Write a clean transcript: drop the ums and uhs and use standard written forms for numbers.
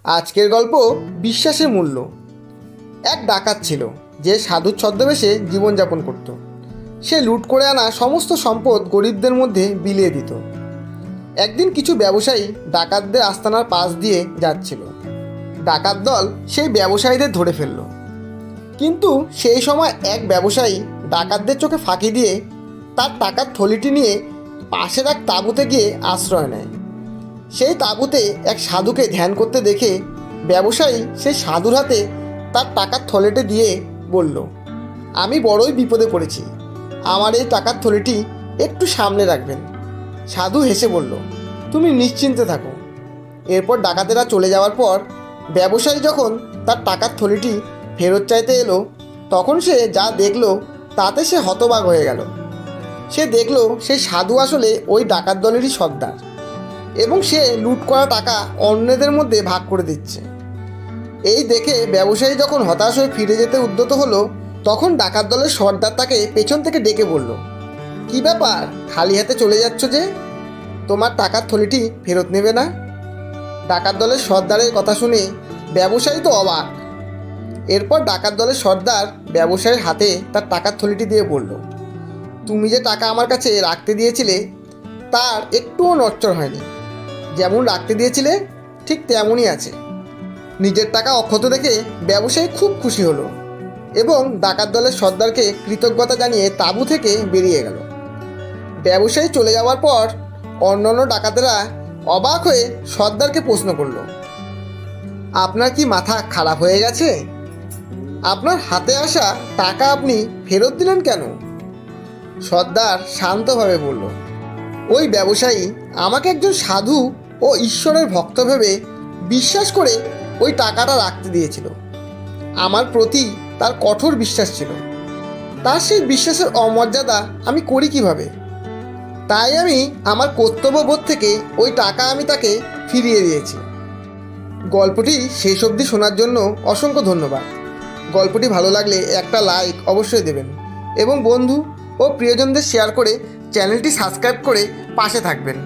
আজকের গল্প বিশ্বাসের মূল্য। এক ডাকাত ছিল যে সাধুর ছদ্মবেশে জীবনযাপন করত। সে লুট করে আনা সমস্ত সম্পদ গরিবদের মধ্যে বিলিয়ে দিত। একদিন কিছু ব্যবসায়ী ডাকাতদের আস্তানার পাশ দিয়ে যাচ্ছিল। ডাকাত দল সেই ব্যবসায়ীদের ধরে ফেলল। কিন্তু সেই সময় এক ব্যবসায়ী ডাকাতদের চোখে ফাঁকি দিয়ে তার টাকার থলিটি নিয়ে পাশের এক তাঁবুতে গিয়ে আশ্রয় নেয়। সেই তাঁবুতে এক সাধুকে ধ্যান করতে দেখে ব্যবসায়ী সেই সাধুর হাতে তার টাকার থলেটি দিয়ে বলল, আমি বড়ই বিপদে পড়েছি, আমার এই টাকার থলিটি একটু সামনে রাখবেন। সাধু হেসে বলল, তুমি নিশ্চিন্তে থাকো। এরপর ডাকাতেরা চলে যাওয়ার পর ব্যবসায়ী যখন তার টাকার থলিটি ফেরত চাইতে এলো, তখন সে যা দেখলো তাতে সে হতবাক হয়ে গেল। সে দেখলো সেই সাধু আসলে ওই ডাকাত দলেরই সর্দার এবং সে লুট করা টাকা অন্যদের মধ্যে ভাগ করে দিচ্ছে। এই দেখে ব্যবসায়ী যখন হতাশ হয়ে ফিরে যেতে উদ্যত হলো, তখন ডাকাত দলের সর্দার তাকে পেছন থেকে ডেকে বলল, কী ব্যাপার, খালি হাতে চলে যাচ্ছ যে? তোমার টাকার থলিটি ফেরত নেবে না? ডাকাত দলের সর্দারের কথা শুনে ব্যবসায়ী তো অবাক। এরপর ডাকাত দলের সর্দার ব্যবসায়ীর হাতে তার টাকার থলিটি দিয়ে বলল, তুমি যে টাকা আমার কাছে রাখতে দিয়েছিলে তার একটুও নড়চড় হয়নি। যেমন রাখতে দিয়েছিলে ঠিক তেমনই আছে। নিজের টাকা অক্ষত দেখে ব্যবসায়ী খুব খুশি হলো এবং ডাকাত দলের সর্দারকে কৃতজ্ঞতা জানিয়ে তাঁবু থেকে বেরিয়ে গেল। ব্যবসায়ী চলে যাওয়ার পর অন্যান্য ডাকাতেরা অবাক হয়ে সর্দারকে প্রশ্ন করল, আপনার কি মাথা খারাপ হয়ে গেছে? আপনার হাতে আসা টাকা আপনি ফেরত দিলেন কেন? সর্দার শান্তভাবে বলল, ওই ব্যবসায়ী আমাকে একজন সাধু ও ঈশ্বরের ভক্ত ভেবে বিশ্বাস করে ওই টাকাটা রাখতে দিয়েছিল। আমার প্রতি তার কঠোর বিশ্বাস ছিল। তার সেই বিশ্বাসের অমর্যাদা আমি করি কিভাবে? তাই আমি আমার কর্তব্যবোধ থেকে ওই টাকা আমি তাকে ফিরিয়ে দিয়েছি। গল্পটি শেষ অবধি শোনার জন্য অসংখ্য ধন্যবাদ। গল্পটি ভালো লাগলে একটা লাইক অবশ্যই দেবেন এবং বন্ধু ও প্রিয়জনদের শেয়ার করে চ্যানেলটি সাবস্ক্রাইব করে পাশে থাকবেন।